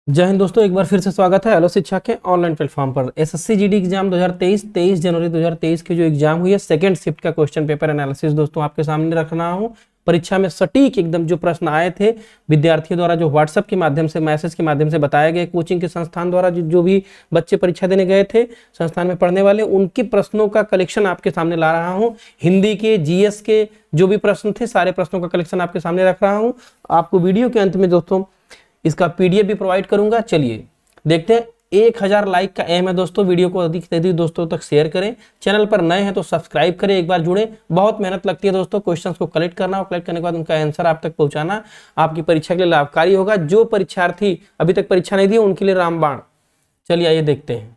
जय हिंद दोस्तों, एक बार फिर से स्वागत है हेलो शिक्षा के ऑनलाइन प्लेटफॉर्म पर। एसएससी जीडी एग्जाम 2023 23 जनवरी 2023 की जो एग्जाम हुई है सेकंड शिफ्ट का क्वेश्चन पेपर एनालिसिस दोस्तों आपके सामने रख रहा हूं। परीक्षा में सटीक एकदम जो प्रश्न आए थे विद्यार्थियों द्वारा, जो व्हाट्सएप के माध्यम से मैसेज के माध्यम से बताए गए, कोचिंग के संस्थान द्वारा जो भी बच्चे परीक्षा देने गए थे संस्थान में पढ़ने वाले, उनके प्रश्नों का कलेक्शन आपके सामने ला रहा हूँ। हिंदी के, जीएस के जो भी प्रश्न थे सारे प्रश्नों का कलेक्शन आपके सामने रख रहा हूँ। आपको वीडियो के अंत में दोस्तों इसका पीडीएफ भी प्रोवाइड करूंगा। चलिए देखते हैं। 1000 लाइक का एम है दोस्तों। वीडियो को अधिक से अधिक दोस्तों तक शेयर करें। चैनल पर नए हैं तो सब्सक्राइब करें, एक बार जुड़े। बहुत मेहनत लगती है दोस्तों क्वेश्चंस को कलेक्ट करना और कलेक्ट करने के बाद उनका आंसर आप तक पहुंचाना आपकी परीक्षा के लिए लाभकारी होगा। जो परीक्षार्थी अभी तक परीक्षा नहीं दी उनके लिए रामबाण। चलिए आइए देखते हैं।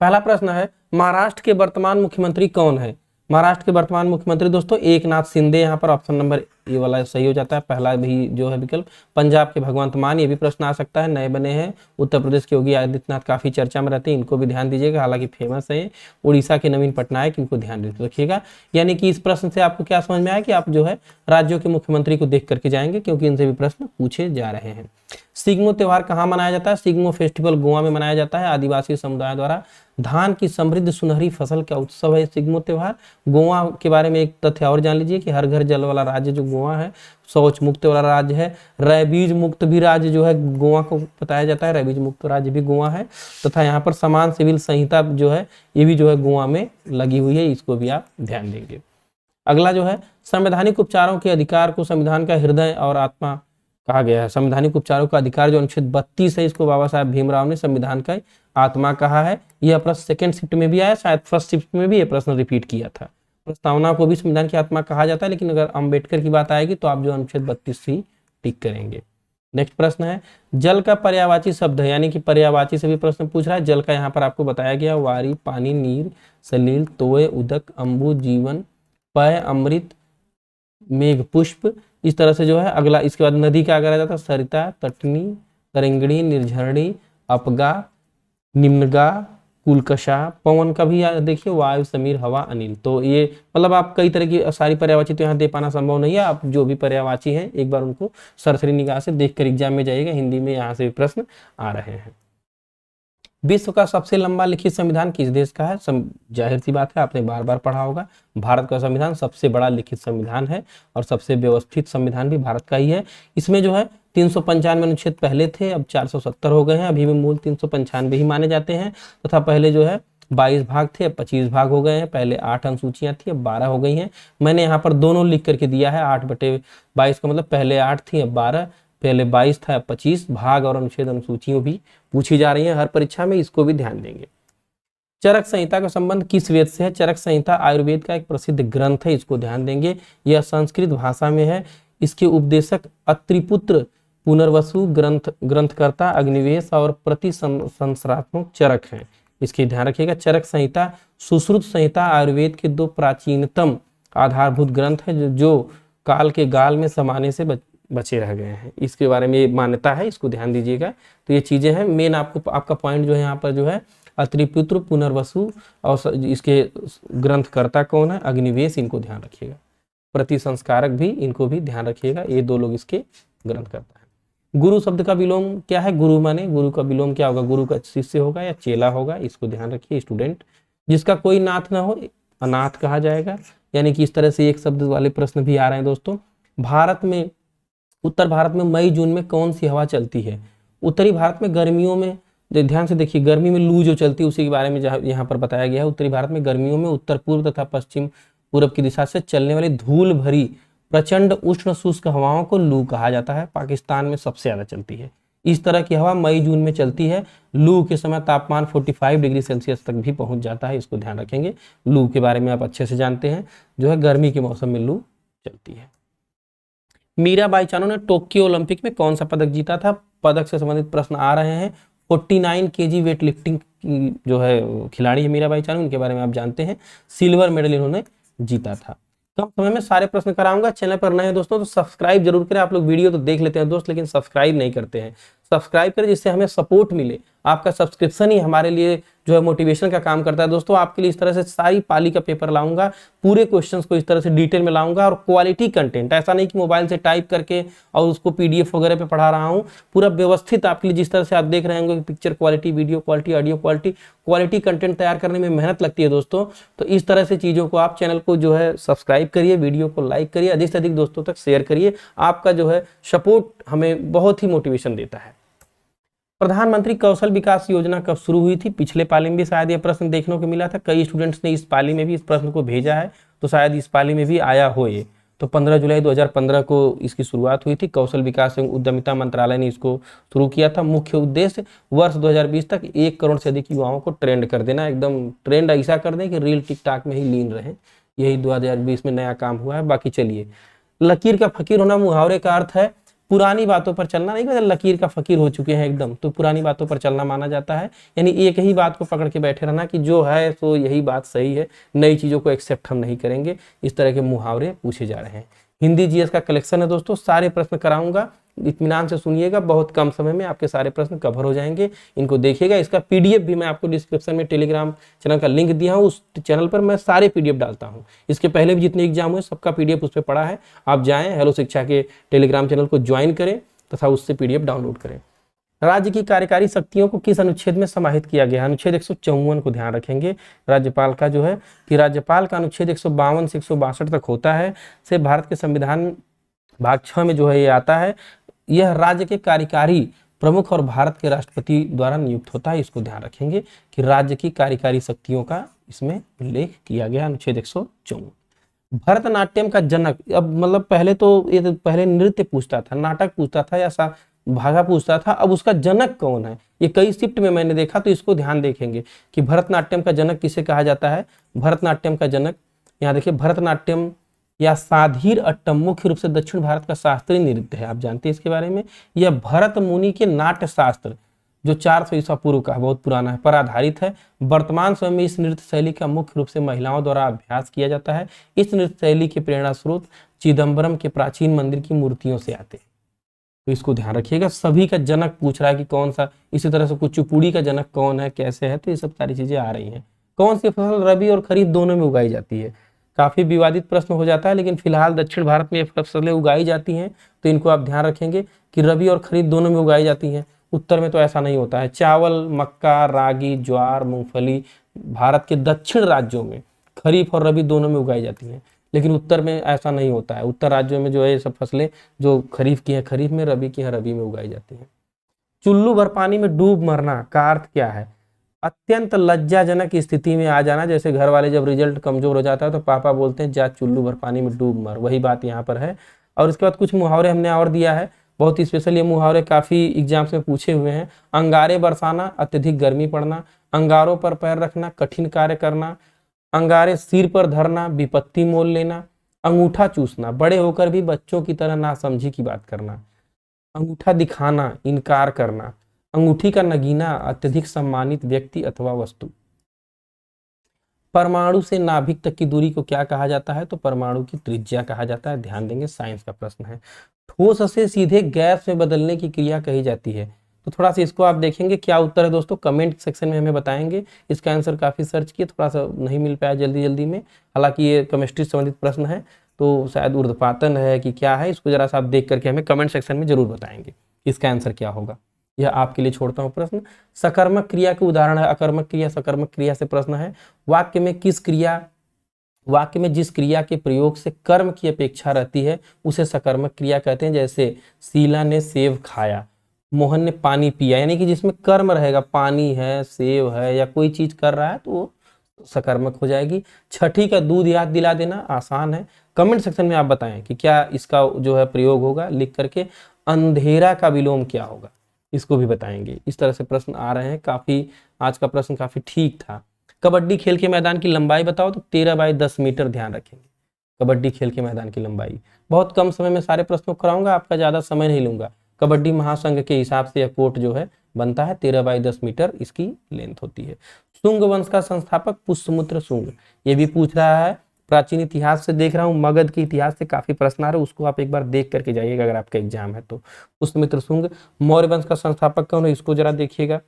पहला प्रश्न है, महाराष्ट्र के वर्तमान मुख्यमंत्री कौन है? महाराष्ट्र के वर्तमान मुख्यमंत्री दोस्तों एकनाथ शिंदे। यहाँ पर ऑप्शन नंबर ये वाला सही हो जाता है, पहला भी जो है विकल्प। पंजाब के भगवंत मान, ये भी प्रश्न आ सकता है, नए बने हैं। उत्तर प्रदेश के योगी आदित्यनाथ काफी चर्चा में रहते हैं, इनको भी ध्यान दीजिएगा, हालांकि फेमस है। उड़ीसा के नवीन पटनायक, इनको ध्यान रखिएगा। यानी कि इस प्रश्न से आपको क्या समझ में आया कि आप जो है राज्यों के मुख्यमंत्री को देख करके जाएंगे, क्योंकि इनसे भी प्रश्न पूछे जा रहे हैं। सिग्मो त्योहार कहाँ मनाया जाता है? सिग्मो फेस्टिवल गोवा में मनाया जाता है। आदिवासी समुदाय द्वारा धान की समृद्ध सुनहरी फसल का उत्सव है सिग्मो त्योहार। गोवा के बारे में एक तथ्य और जान लीजिए कि हर घर जल वाला राज्य जो गोवा है, शौच मुक्त वाला राज्य है। रैबीज मुक्त भी राज्य जो है गोवा को बताया जाता है, रैबीज मुक्त राज्य भी गोवा है। तथा यहाँ पर समान सिविल संहिता जो है ये भी जो है गोवा में लगी हुई है, इसको भी आप ध्यान देंगे। अगला जो है, संवैधानिक उपचारों के अधिकार को संविधान का हृदय और आत्मा कहा गया है। संवैधानिक उपचारों का अधिकार जो अनुच्छेद 32 है, इसको बाबा साहब भीमराव ने संविधान का आत्मा कहा है। यह प्रश्न सेकंड शिफ्ट में भी आया, शायद फर्स्ट शिफ्ट में भी यह प्रश्न रिपीट किया था। प्रस्तावना को भी संविधान की आत्मा कहा जाता है, लेकिन अगर अम्बेडकर की बात आएगी तो आप जो अनुच्छेद 32 ही टिक करेंगे। नेक्स्ट प्रश्न है, जल का पर्यायवाची शब्द है, यानी कि पर्यायवाची से भी प्रश्न पूछ रहा है। जल का यहाँ पर आपको बताया गया, वारी, पानी, नीर, सलील, तोय, उदक, अम्बु, जीवन, पय, अमृत, मेघ, पुष्प। इस तरह से जो है अगला, इसके बाद नदी का अगर आ जाता है, सरिता, तटनी, तरंगिणी, निर्झरणी, अपगा, निम्नगा, कुलकषा। पवन का भी देखिए, वायु, समीर, हवा, अनिल। तो ये मतलब आप कई तरह की सारी पर्यायवाची तो यहाँ दे पाना संभव नहीं है। आप जो भी पर्यायवाची हैं एक बार उनको सरसरी निगाह से देखकर एग्जाम में जाइएगा। हिंदी में यहाँ से भी प्रश्न आ रहे हैं। विश्व का सबसे लंबा लिखित संविधान किस देश का है? जाहिर सी बात है, आपने बार बार पढ़ा होगा। भारत का संविधान सबसे बड़ा लिखित संविधान है और सबसे व्यवस्थित संविधान भी भारत का ही है। इसमें जो है 395 अनुच्छेद पहले थे, अब 470 हो गए हैं। अभी भी मूल 395 ही माने जाते हैं। तथा पहले जो है 22 भाग थे, अब 25 भाग हो गए हैं। पहले 8 अनुसूचियां थी, अब 12 हो गई हैं। मैंने यहाँ पर दोनों लिख करके दिया है, 8/22 का मतलब पहले 8 थी, अब 12। पहले 22 था, 25 भाग और अनुच्छेद अनुसूचियों भी पूछी जा रही हैं हर परीक्षा में, इसको भी ध्यान देंगे। चरक संहिता का संबंध किस वेद से है? चरक संहिता आयुर्वेद का एक प्रसिद्ध ग्रंथ है, इसको ध्यान देंगे। यह संस्कृत भाषा में है। इसके उपदेशक अत्रिपुत्र, पुनर्वसु, ग्रंथकर्ता अग्निवेश और प्रतिसंसरात्मक चरक हैं, इसके ध्यान रखिएगा। चरक संहिता, सुश्रुत संहिता आयुर्वेद के 2 प्राचीनतम आधारभूत ग्रंथ है जो काल के गाल में समाने से बचे रह गए हैं। इसके बारे में ये मान्यता है, इसको ध्यान दीजिएगा। तो ये चीजें हैं मेन। आपका पॉइंट जो है यहाँ पर जो है अत्रिपुत्र, पुनर्वसु और इसके ग्रंथकर्ता कौन है? अग्निवेश, इनको ध्यान रखिएगा। प्रतिसंस्कारक भी, इनको भी ध्यान रखिएगा। ये 2 लोग इसके ग्रंथकर्ता हैं। गुरु शब्द का विलोम क्या है? गुरु माने, गुरु का विलोम क्या होगा? गुरु का शिष्य होगा या चेला होगा, इसको ध्यान रखिए स्टूडेंट। जिसका कोई नाथ ना हो अनाथ कहा जाएगा। यानी कि इस तरह से एक शब्द वाले प्रश्न भी आ रहे हैं दोस्तों। भारत में, उत्तर भारत में मई जून में कौन सी हवा चलती है? उत्तरी भारत में गर्मियों में, ध्यान से देखिए, गर्मी में लू जो चलती है उसी के बारे में यहाँ पर बताया गया है। उत्तरी भारत में गर्मियों में उत्तर पूर्व तथा पश्चिम पूर्व की दिशा से चलने वाली धूल भरी प्रचंड उष्ण शुष्क हवाओं को लू कहा जाता है। पाकिस्तान में सबसे ज्यादा चलती है इस तरह की हवा, मई जून में चलती है। लू के समय तापमान 45 डिग्री सेल्सियस तक भी पहुंच जाता है, इसको ध्यान रखेंगे। लू के बारे में आप अच्छे से जानते हैं, जो है गर्मी के मौसम में लू चलती है। मीराबाई चानू ने टोक्यो ओलंपिक में कौन सा पदक जीता था? पदक से संबंधित प्रश्न आ रहे हैं। 49 केजी वेट लिफ्टिंग जो है खिलाड़ी है मीराबाई चानू, इनके बारे में आप जानते हैं। सिल्वर मेडल इन्होंने जीता था। कम समय में सारे प्रश्न कराऊंगा। चैनल पर नए हैं दोस्तों तो सब्सक्राइब जरूर करें। आप लोग वीडियो तो देख लेते हैं दोस्त, लेकिन सब्सक्राइब नहीं करते हैं। सब्सक्राइब करें जिससे हमें सपोर्ट मिले, आपका सब्सक्रिप्शन ही हमारे लिए जो है मोटिवेशन का काम करता है दोस्तों। आपके लिए इस तरह से सारी पाली का पेपर लाऊंगा, पूरे क्वेश्चंस को इस तरह से डिटेल में लाऊंगा और क्वालिटी कंटेंट, ऐसा नहीं कि मोबाइल से टाइप करके और उसको पीडीएफ वगैरह पे पढ़ा रहा हूँ। पूरा व्यवस्थित आपके लिए, जिस तरह से आप देख रहे होंगे picture quality, video quality, audio quality content तैयार करने में मेहनत लगती है दोस्तों। तो इस तरह से चीज़ों को आप चैनल को जो है सब्सक्राइब करिए, वीडियो को लाइक करिए, अधिक से अधिक दोस्तों तक शेयर करिए। आपका जो है सपोर्ट हमें बहुत ही मोटिवेशन देता है। प्रधानमंत्री कौशल विकास योजना कब शुरू हुई थी? पिछले पाली में भी शायद यह प्रश्न देखने को मिला था, कई स्टूडेंट्स ने इस पाली में भी इस प्रश्न को भेजा है, तो शायद इस पाली में भी आया हो ये। तो 15 जुलाई 2015 को इसकी शुरुआत हुई थी। कौशल विकास एवं उद्यमिता मंत्रालय ने इसको शुरू किया था। मुख्य उद्देश्य वर्ष 2020 तक 1 करोड़ से अधिक युवाओं को ट्रेंड कर देना, एकदम ट्रेंड ऐसा कर दें कि रील टिकटॉक में ही लीन रहे। यही 2020 में नया काम हुआ है। बाकी चलिए, लकीर का फकीर होना मुहावरे का अर्थ है पुरानी बातों पर चलना। नहीं मतलब लकीर का फकीर हो चुके हैं एकदम, तो पुरानी बातों पर चलना माना जाता है। यानी एक ही बात को पकड़ के बैठे रहना कि जो है तो यही बात सही है, नई चीज़ों को एक्सेप्ट हम नहीं करेंगे। इस तरह के मुहावरे पूछे जा रहे हैं। हिंदी जीएस का कलेक्शन है दोस्तों, सारे प्रश्न कराऊंगा, इत्मीनान से सुनिएगा, बहुत कम समय में आपके सारे प्रश्न कवर हो जाएंगे। इनको देखिएगा। इसका पीडीएफ भी मैं आपको डिस्क्रिप्शन में टेलीग्राम चैनल का लिंक दिया हूँ, उस चैनल पर मैं सारे पीडीएफ डालता हूँ। इसके पहले भी जितने एग्जाम हुए सबका पीडीएफ उस पर पड़ा है। आप जाएं, हेलो शिक्षा के टेलीग्राम चैनल को ज्वाइन करें तथा उससे पीडीएफ डाउनलोड करें। राज्य की कार्यकारी शक्तियों को किस अनुच्छेद में समाहित किया गया? अनुच्छेद 154 को ध्यान रखेंगे। राज्यपाल का जो है कि राज्यपाल का अनुच्छेद 152 से 162 तक होता है, से भारत के संविधान भाग 6 में जो है ये आता है। यह राज्य के कार्यकारी प्रमुख और भारत के राष्ट्रपति द्वारा नियुक्त होता है। इसको ध्यान रखेंगे कि राज्य की कार्यकारी शक्तियों का इसमें उल्लेख किया गया, अनुच्छेद 154। भरतनाट्यम का जनक, अब मतलब पहले तो ये पहले नृत्य पूछता था, नाटक पूछता था या भागा पूछता था, अब उसका जनक कौन है ये कई शिफ्ट में मैंने देखा, तो इसको ध्यान देखेंगे कि भरतनाट्यम का जनक किसे कहा जाता है। भरतनाट्यम का जनक, यहाँ देखिए, भरतनाट्यम या साधीर अट्टम मुख्य रूप से दक्षिण भारत का शास्त्रीय नृत्य है। आप जानते हैं इसके बारे में। यह भरत मुनि के नाट्य शास्त्र जो 400 ईसा पूर्व का बहुत पुराना है पर आधारित है। वर्तमान समय में इस नृत्य शैली का मुख्य रूप से महिलाओं द्वारा अभ्यास किया जाता है। इस नृत्य शैली के प्रेरणा स्रोत चिदम्बरम के प्राचीन मंदिर की मूर्तियों से आते हैं, तो इसको ध्यान रखिएगा। सभी का जनक पूछ रहा है कि कौन सा, इसी तरह से कुचिपुड़ी का जनक कौन है, कैसे है, तो ये सब सारी चीजें आ रही हैं। कौन सी फसल रबी और खरीफ दोनों में उगाई जाती है? काफी विवादित प्रश्न हो जाता है, लेकिन फिलहाल दक्षिण भारत में ये फसलें उगाई जाती हैं, तो इनको आप ध्यान रखेंगे कि रबी और खरीफ दोनों में उगाई जाती हैं। उत्तर में तो ऐसा नहीं होता है। चावल, मक्का, रागी, ज्वार, मूंगफली भारत के दक्षिण राज्यों में खरीफ और रबी दोनों में उगाई जाती हैं, लेकिन उत्तर में ऐसा नहीं होता है। उत्तर राज्यों में जो है ये सब फसलें जो खरीफ की हैं खरीफ में, रबी की हैं रबी में उगाई जाती हैं। चुल्लू भर पानी में डूब मरना का अर्थ क्या है? अत्यंत लज्जाजनक स्थिति में आ जाना। जैसे घर वाले जब रिजल्ट कमजोर हो जाता है तो पापा बोलते हैं जा चुल्लू भर पानी में डूब मर, वही बात यहाँ पर है। और इसके बाद कुछ मुहावरे हमने और दिया है, बहुत ही स्पेशल ये मुहावरे काफी एग्जाम्स में पूछे हुए हैं। अंगारे बरसाना, अत्यधिक गर्मी पड़ना। अंगारों पर पैर रखना, कठिन कार्य करना। अंगारे सिर पर धरना, विपत्ति मोल लेना। अंगूठा चूसना, बड़े होकर भी बच्चों की तरह नासमझी की बात करना। अंगूठा दिखाना, इनकार करना। अंगूठी का नगीना, अत्यधिक सम्मानित व्यक्ति अथवा वस्तु। परमाणु से नाभिक तक की दूरी को क्या कहा जाता है? तो परमाणु की त्रिज्या कहा जाता है। ध्यान देंगे, साइंस का प्रश्न है। ठोस से सीधे गैस में बदलने की क्रिया कही जाती है। तो थोड़ा सा इसको आप देखेंगे क्या उत्तर है दोस्तों, कमेंट सेक्शन में हमें बताएंगे। इसका आंसर काफी सर्च किए, थोड़ा सा नहीं मिल पाया जल्दी में, हालांकि ये केमिस्ट्री से संबंधित प्रश्न है, तो शायद ऊर्ध्वपातन है कि क्या है, इसको जरा सा आप देख करके हमें कमेंट सेक्शन में जरूर बताएंगे इसका आंसर क्या होगा। यह आपके लिए छोड़ता हूं प्रश्न। सकर्मक क्रिया के उदाहरण है। अकर्मक क्रिया, सकर्मक क्रिया से प्रश्न है। वाक्य में जिस क्रिया के प्रयोग से कर्म की अपेक्षा रहती है उसे सकर्मक क्रिया कहते हैं। जैसे शीला ने सेब खाया, मोहन ने पानी पिया, यानी कि जिसमें कर्म रहेगा, पानी है, सेब है या कोई चीज कर रहा है तो वो सकर्मक हो जाएगी। छठी का दूध याद दिला देना, आसान है। कमेंट सेक्शन में आप बताएं कि क्या इसका जो है प्रयोग होगा, लिख करके। अंधेरा का विलोम क्या होगा, इसको भी बताएंगे। इस तरह से प्रश्न आ रहे हैं काफी। आज का प्रश्न काफी ठीक था। कबड्डी खेल के मैदान की लंबाई बताओ, तो 13 बाई 10 मीटर ध्यान रखेंगे। कबड्डी खेल के मैदान की लंबाई, बहुत कम समय में सारे प्रश्नों को कराऊंगा, आपका ज्यादा समय नहीं लूंगा। कबड्डी महासंघ के हिसाब से यह कोर्ट जो है बनता है, 13 बाई 10 मीटर इसकी लेंथ होती है। शुंग वंश का संस्थापक पुष्यमित्र शुंग, ये भी पूछ रहा है। प्राचीन इतिहास से देख रहा हूँ, मगध के इतिहास से काफी प्रश्न आ रहे हैं, उसको आप एक बार देख करके जाइएगा अगर आपका एग्जाम है तो। पुष्यमित्र शुंग। मौर्य वंश का संस्थापक कौन है, इसको जरा देखिएगा।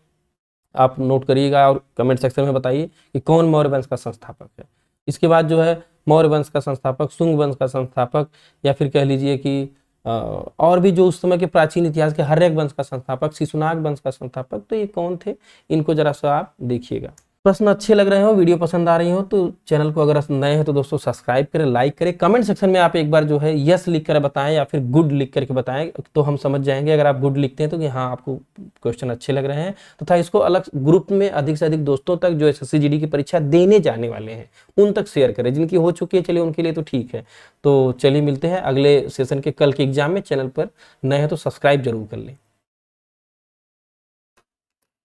आप नोट करिएगा और कमेंट सेक्शन में बताइए कि कौन मौर्य वंश का संस्थापक है। इसके बाद जो है मौर्य वंश का संस्थापक, शुंग वंश का संस्थापक, या फिर कह लीजिए कि और भी जो उस समय के प्राचीन इतिहास के हर्यक वंश का संस्थापक, शिशुनाग वंश का संस्थापक, तो ये कौन थे, इनको जरा सा आप देखिएगा। प्रश्न अच्छे लग रहे हो, वीडियो पसंद आ रही हो तो चैनल को अगर नए हैं तो दोस्तों सब्सक्राइब करें, लाइक करें। कमेंट सेक्शन में आप एक बार जो है यस लिख कर बताएं या फिर गुड लिख करके बताएं, तो हम समझ जाएंगे। अगर आप गुड लिखते हैं तो कि हाँ आपको क्वेश्चन अच्छे लग रहे हैं, तथा इसको अलग ग्रुप में अधिक से अधिक दोस्तों तक जो एसएससी जीडी की परीक्षा देने जाने वाले हैं उन तक शेयर करें। जिनकी हो चुकी है चलिए उनके लिए तो ठीक है। तो चलिए मिलते हैं अगले सेशन के कल के एग्जाम में। चैनल पर नए हैं तो सब्सक्राइब जरूर कर लें।